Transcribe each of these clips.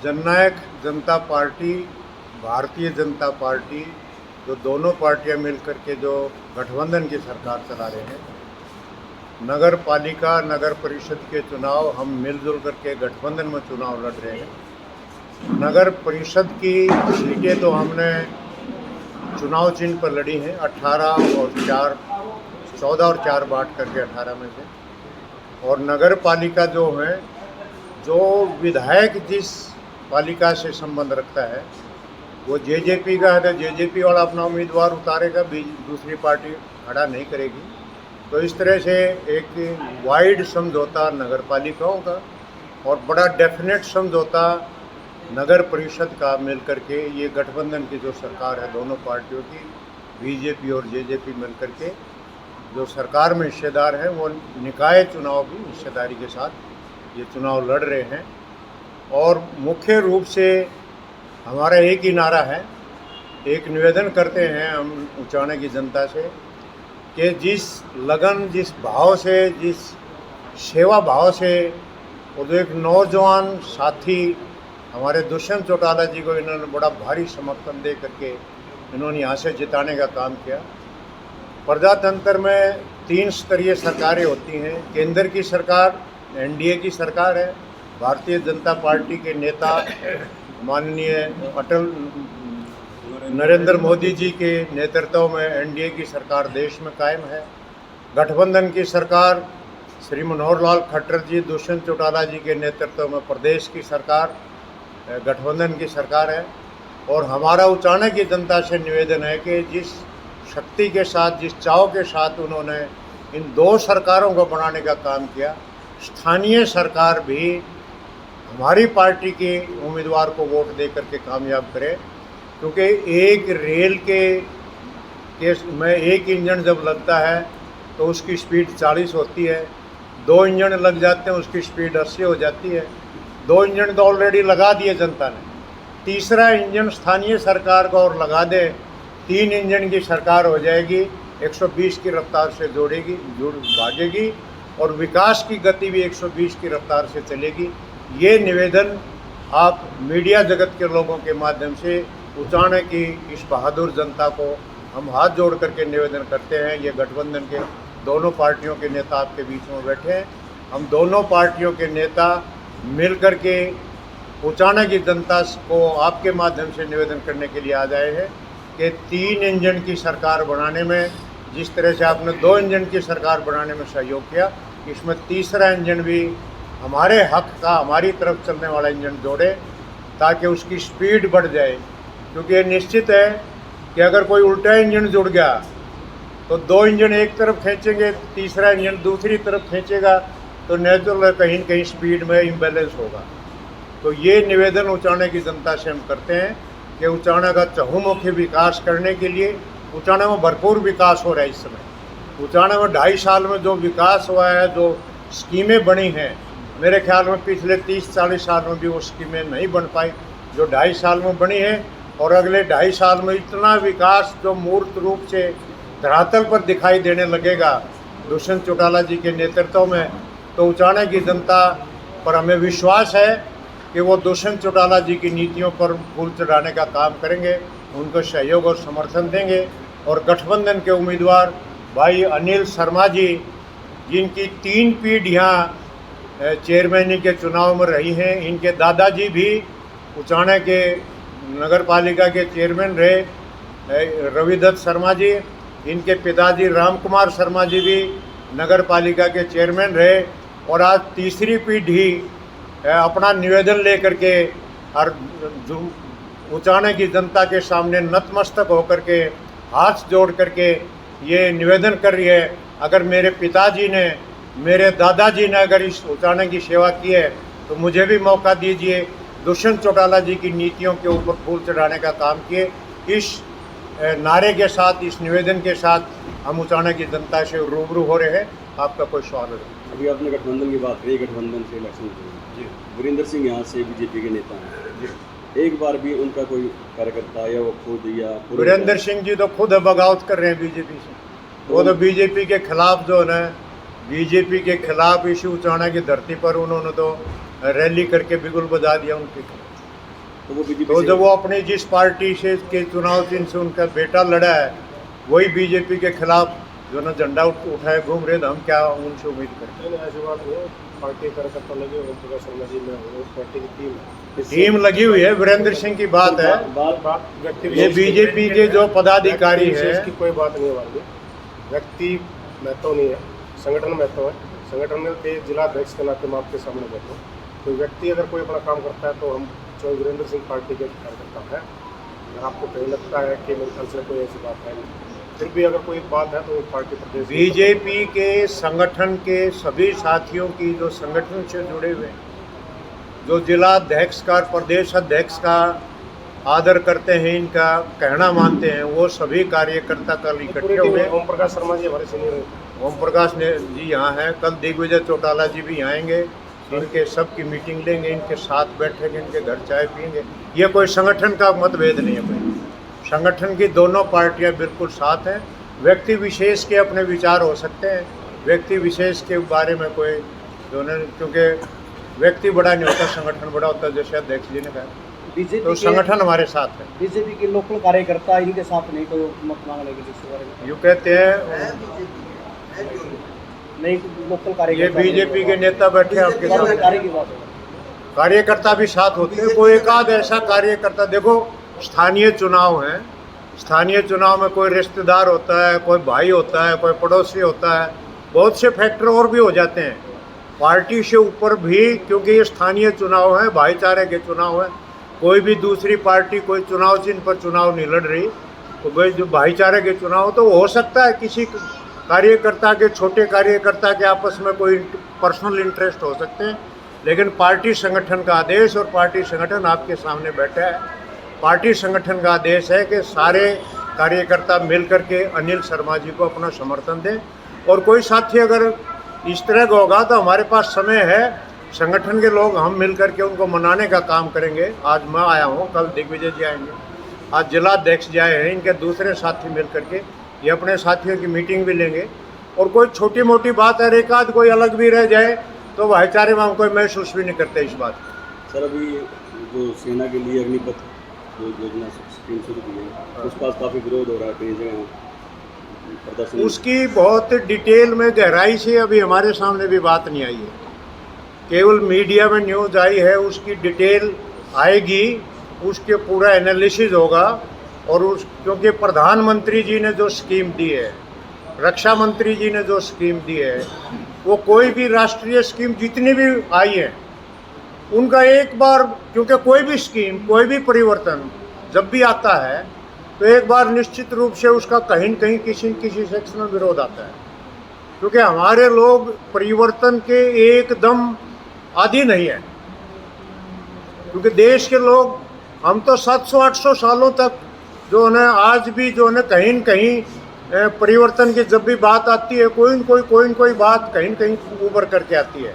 जननायक जनता party, Bharatiya Janata party, जो दोनों पार्टियां मिलकर के जो गठबंधन की सरकार चला रहे हैं, नगर पालिका नगर परिषद के चुनाव हम मिलजुल करके गठबंधन में चुनाव लड़ रहे हैं। नगर परिषद की सीटें तो हमने चुनाव चिन्ह पर लड़ी हैं, 14 और 4 बांट करके 18 में से। और नगर पालिका जो है, जो विधायक जिस पालिका से संबंध रखता है वो जेजेपी का है, तो जेजेपी वाला अपना उम्मीदवार उतारेगा, दूसरी पार्टी खड़ा नहीं करेगी। तो इस तरह से एक वाइड समझौता नगर पालिकाओं का और बड़ा डेफिनेट समझौता नगर परिषद का मिलकर के ये गठबंधन की जो सरकार है दोनों पार्टियों की, बीजेपी और जेजेपी मिलकर के जो सरकार में हिस्सेदार हैं, वो निकाय चुनाव भी हिस्सेदारी के साथ ये चुनाव लड़ रहे हैं। और मुख्य रूप से हमारा एक ही नारा है, एक निवेदन करते हैं हम उचाने की जनता से कि जिस लगन, जिस भाव से, जिस सेवा भाव से, और जो एक नौजवान साथी हमारे दुष्यंत चौटाला जी को इन्होंने बड़ा भारी समर्थन दे करके इन्होंने यहाँ से जिताने का काम किया। प्रजातंत्र में 3 स्तरीय सरकारें होती हैं। केंद्र की सरकार एनडीए की सरकार है, भारतीय जनता पार्टी के नेता माननीय अटल नरेंद्र मोदी जी के नेतृत्व में एनडीए की सरकार देश में कायम है। गठबंधन की सरकार श्री मनोहर लाल खट्टर जी, दुष्यंत चौटाला जी के नेतृत्व में प्रदेश की सरकार गठबंधन की सरकार है। और हमारा उचाने की जनता से निवेदन है कि जिस शक्ति के साथ, जिस चाव के साथ उन्होंने इन 2 सरकारों को बनाने का काम किया, स्थानीय सरकार भी हमारी पार्टी के उम्मीदवार को वोट दे करके कामयाब करे। क्योंकि एक रेल के केस में एक इंजन जब लगता है तो उसकी स्पीड 40 होती है, 2 इंजन लग जाते हैं उसकी स्पीड 80 हो जाती है। 2 इंजन तो ऑलरेडी लगा दिए जनता ने, तीसरा इंजन स्थानीय सरकार को और लगा दे, 3 इंजन की सरकार हो जाएगी, 120 की रफ्तार से भागेगी और विकास की गति भी 120 की रफ्तार से चलेगी। ये निवेदन आप मीडिया जगत के लोगों के माध्यम से उचाने की इस बहादुर जनता को हम हाथ जोड़ करके निवेदन करते हैं। ये गठबंधन के दोनों पार्टियों के नेता आपके बीच में बैठे हैं। हम दोनों पार्टियों के नेता मिल कर के उचाने की जनता को आपके माध्यम से निवेदन करने के लिए आ जाए हैं कि 3 इंजन की सरकार बनाने में, जिस तरह से आपने 2 इंजन की सरकार बनाने में सहयोग किया, इसमें तीसरा इंजन भी हमारे हक का, हमारी तरफ चलने वाला इंजन जोड़े ताकि उसकी स्पीड बढ़ जाए। क्योंकि ये निश्चित है कि अगर कोई उल्टा इंजन जुड़ गया तो 2 इंजन एक तरफ खींचेंगे, तीसरा इंजन दूसरी तरफ खींचेगा, तो नेचुरल कहीं न कहीं स्पीड में इम्बैलेंस होगा। तो ये निवेदन उचाने की जनता से हम करते हैं कि उचाना का चहुमुखी विकास करने के लिए, उचाना में भरपूर विकास हो रहा है इस समय। उचाना में 2.5 साल में जो विकास हुआ है, जो स्कीमें बनी हैं, मेरे ख्याल में पिछले 30-40 साल में भी वो स्कीमें नहीं बन पाई जो 2.5 साल में बनी है। और अगले 2.5 साल में इतना विकास जो मूर्त रूप से धरातल पर दिखाई देने लगेगा दुष्यंत चौटाला जी के नेतृत्व में, तो उचाने की जनता पर हमें विश्वास है कि वो दुष्यंत चौटाला जी की नीतियों पर फूल चढ़ाने का काम करेंगे, उनको सहयोग और समर्थन देंगे। और गठबंधन के उम्मीदवार भाई अनिल शर्मा जी, जिनकी 3 पीढ़ियाँ चेयरमैनी के चुनाव में रही हैं, इनके दादाजी भी उचाने के नगर पालिका के चेयरमैन रहे, रविदत्त शर्मा जी, इनके पिताजी राम कुमार शर्मा जी भी नगर पालिका के चेयरमैन रहे। और आज तीसरी पीढ़ी अपना निवेदन लेकर के और उचाने की जनता के सामने नतमस्तक होकर के हाथ जोड़ करके ये निवेदन कर रही है, अगर मेरे पिताजी ने, मेरे दादाजी ने अगर इस उचाने की सेवा की है तो मुझे भी मौका दीजिए। दुष्यंत चौटाला जी की नीतियों के ऊपर फूल चढ़ाने का काम किए। इस नारे के साथ, इस निवेदन के साथ हम उचाने की जनता से रूबरू हो रहे हैं। आपका कोई सवाल है? अभी आपने गठबंधन की बात करी, गठबंधन से इलेक्शन जी, वीरेंद्र सिंह यहाँ से बीजेपी के नेता हैं जी, एक बार भी उनका कोई कार्यकर्ता या वो खुद या वीरेंद्र सिंह जी तो खुद बगावत कर रहे हैं बीजेपी से। वो तो बीजेपी के खिलाफ जो है, बीजेपी के खिलाफ इसी उचाना की धरती पर उन्होंने तो रैली करके बिगुल बजा दिया उनके। तो वो बीजेपी तो जब वो अपनी जिस पार्टी से के चुनाव चिन्ह से उनका बेटा लड़ा है वही बीजेपी के खिलाफ जो ना झंडा उठाए घूम रहे, तो हम क्या उनसे उम्मीद करें। नहीं, ऐसी बात नहीं है। पार्टी कार्यकर्ता लगे ओम प्रकाश शर्मा जी में वो पार्टी की टीम है। टीम लगी हुई है, वीरेंद्र सिंह की बात है। बात व्यक्ति ये बीजेपी के जो पदाधिकारी व्यक्ति विशेष है, की कोई बात नहीं है वाली। व्यक्ति महत्व नहीं है, संगठन महत्व है। संगठन में के जिला अध्यक्ष के नाते मैं आपके सामने बैठा हूँ। कोई व्यक्ति अगर कोई अपना काम करता है तो हम जो वीरेंद्र सिंह पार्टी के कार्यकर्ता है। अगर आपको कहीं लगता है कि मेरे ख्याल से कोई ऐसी बात है नहीं, फिर भी अगर कोई बात है तो पार्टी प्रदेश बीजेपी के संगठन के सभी साथियों की जो संगठन से जुड़े हुए हैं, जो जिला अध्यक्ष का प्रदेश अध्यक्ष का आदर करते हैं, इनका कहना मानते हैं, वो सभी कार्यकर्ता कल इकट्ठे हुए। ओम प्रकाश शर्मा जी हमारे सीनियर हैं। ओम प्रकाश ने जी यहाँ हैं, कल दिग्विजय चौटाला जी भी आएंगे, इनके सब की मीटिंग लेंगे, इनके साथ बैठेंगे, इनके घर चाय पियेंगे। ये कोई संगठन का मतभेद नहीं है, कोई संगठन की दोनों पार्टियां बिल्कुल साथ हैं। व्यक्ति विशेष के अपने विचार हो सकते हैं, व्यक्ति विशेष के बारे में कोई दोनों, क्योंकि व्यक्ति बड़ा नहीं होता, संगठन बड़ा होता है, जैसे अध्यक्ष जी ने कहा। बीजेपी तो संगठन हमारे साथ है। बीजेपी के लोकल कार्यकर्ता इनके साथ नहीं कोई मत मांगने की जिसके बारे में यूँ कहते हैं, नहीं लोकल ये कार्यकर्ता बीजेपी के नेता बैठे हैं आपके सामने, कार्य की बात है। कार्यकर्ता भी साथ होते हैं। कोई एक आध ऐसा कार्यकर्ता, देखो स्थानीय चुनाव हैं, स्थानीय चुनाव में कोई रिश्तेदार होता है, कोई भाई होता है, कोई पड़ोसी होता है, बहुत से फैक्टर और भी हो जाते हैं पार्टी से ऊपर भी, क्योंकि ये स्थानीय चुनाव है, भाईचारे के चुनाव है। कोई भी दूसरी पार्टी कोई चुनाव चिन्ह पर चुनाव नहीं लड़ रही, तो भाई जो भाईचारे के चुनाव, तो हो सकता है किसी कार्यकर्ता के, छोटे कार्यकर्ता के आपस में कोई पर्सनल इंटरेस्ट हो सकते हैं, लेकिन पार्टी संगठन का आदेश, और पार्टी संगठन आपके सामने बैठा है, पार्टी संगठन का आदेश है कि सारे कार्यकर्ता मिलकर के अनिल शर्मा जी को अपना समर्थन दें। और कोई साथी अगर इस तरह का होगा तो हमारे पास समय है, संगठन के लोग हम मिलकर के उनको मनाने का काम करेंगे। आज मैं आया हूँ, कल दिग्विजय जी आएंगे, आज जिला अध्यक्ष जी आए हैं, इनके दूसरे साथी मिलकर के ये अपने साथियों की मीटिंग भी लेंगे। और कोई छोटी मोटी बात है, एक आध कोई अलग भी रह जाए तो भाईचारे में हम कोई महसूस भी नहीं करते इस बात को। सर अभी जो सेना के लिए अग्निपथ जो योजना स्कीम शुरू की है, उसका काफ़ी विरोध हो रहा है कई जगह प्रदर्शन। उसकी बहुत डिटेल में गहराई से अभी हमारे सामने भी बात नहीं आई है, केवल मीडिया में न्यूज़ आई है। उसकी डिटेल आएगी, उसके पूरा एनालिसिस होगा। और उस, क्योंकि प्रधानमंत्री जी ने जो स्कीम दी है, रक्षा मंत्री जी ने जो स्कीम दी है, वो कोई भी राष्ट्रीय स्कीम जितनी भी आई है उनका एक बार, क्योंकि कोई भी स्कीम, कोई भी परिवर्तन जब भी आता है तो एक बार निश्चित रूप से उसका कहीं न कहीं किसी न किसी सेक्शन में विरोध आता है। क्योंकि हमारे लोग परिवर्तन के एकदम आदी नहीं है, क्योंकि देश के लोग, हम तो 700-800 सालों तक जो है आज भी जो है कहीं न कहीं परिवर्तन की जब भी बात आती है, कोई न कोई बात कहीं न कहीं उभर करके आती है।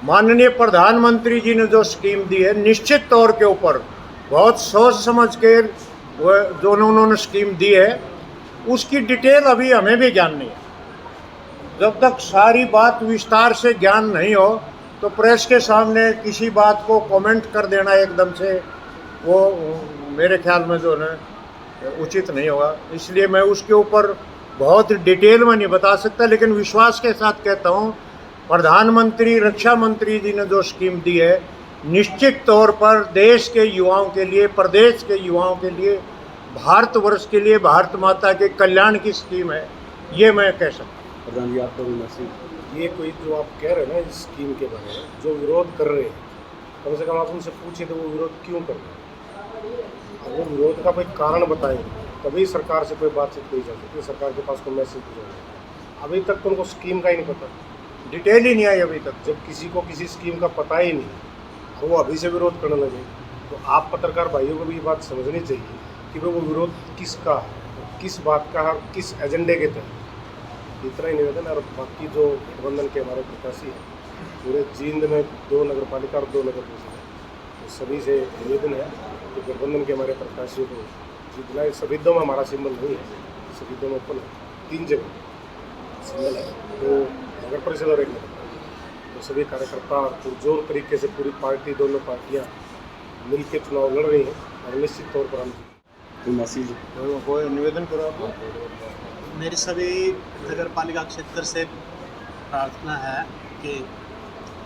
माननीय प्रधानमंत्री जी ने जो स्कीम दी है, निश्चित तौर के ऊपर बहुत सोच समझ के वो जो उन्होंने स्कीम दी है, उसकी डिटेल अभी हमें भी ज्ञान नहीं है। जब तक सारी बात विस्तार से ज्ञान नहीं हो तो प्रेस के सामने किसी बात को कमेंट कर देना एकदम से, वो मेरे ख्याल में जो है उचित नहीं होगा। इसलिए मैं उसके ऊपर बहुत डिटेल में नहीं बता सकता, लेकिन विश्वास के साथ कहता हूँ, प्रधानमंत्री, रक्षा मंत्री जी ने जो स्कीम दी है, निश्चित तौर पर देश के युवाओं के लिए, प्रदेश के युवाओं के लिए, भारतवर्ष के लिए, भारत माता के कल्याण की स्कीम है, ये मैं कह सकता हूँ। प्रधान जी आपका भी मैसेज। ये कोई जो आप कह रहे हैं ना इस स्कीम के बारे में, जो विरोध कर रहे हैं, कम से कम आप उनसे पूछिए तो वो विरोध क्यों कर रहे हैं। वो विरोध का कोई कारण बताएंगे तभी सरकार से कोई बातचीत की जा सकती है, सरकार के पास कोई मैसेज भेजा। अभी तक तो उनको स्कीम का ही नहीं पता, डिटेल ही नहीं आई अभी तक। जब किसी को किसी स्कीम का पता ही नहीं और वो अभी से विरोध करने लगे, तो आप पत्रकार भाइयों को भी ये बात समझनी चाहिए कि भाई वो विरोध किसका है, किस बात का है, किस एजेंडे के तहत। इतना ही निवेदन है। और बाकी जो गठबंधन के हमारे प्रत्याशी हैं, पूरे जींद में 2 नगर पालिका और 2 नगर परिषद है, तो सभी से निवेदन है कि गठबंधन के हमारे प्रत्याशियों को जितना सभी में हमारा सिंबल नहीं है, सभी में ऊपर 3 जगह सिंबल है, तो नगर परिषद और 1 नगर, तो सभी कार्यकर्ता पुरजोर तरीके से पूरी पार्टी, दोनों पार्टियाँ मिल के चुनाव लड़ रही हैं और निश्चित तौर पर हम कोई मैसेज कोई निवेदन करो आप। मेरी सभी नगर पालिका क्षेत्र से प्रार्थना है कि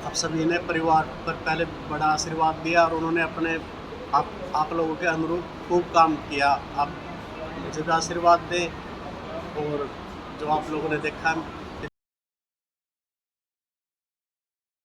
आप सभी ने परिवार पर पहले बड़ा आशीर्वाद दिया और उन्होंने अपने आप लोगों के अनुरूप खूब काम किया। आप मुझे भी आशीर्वाद दें और जो आप लोगों ने देखा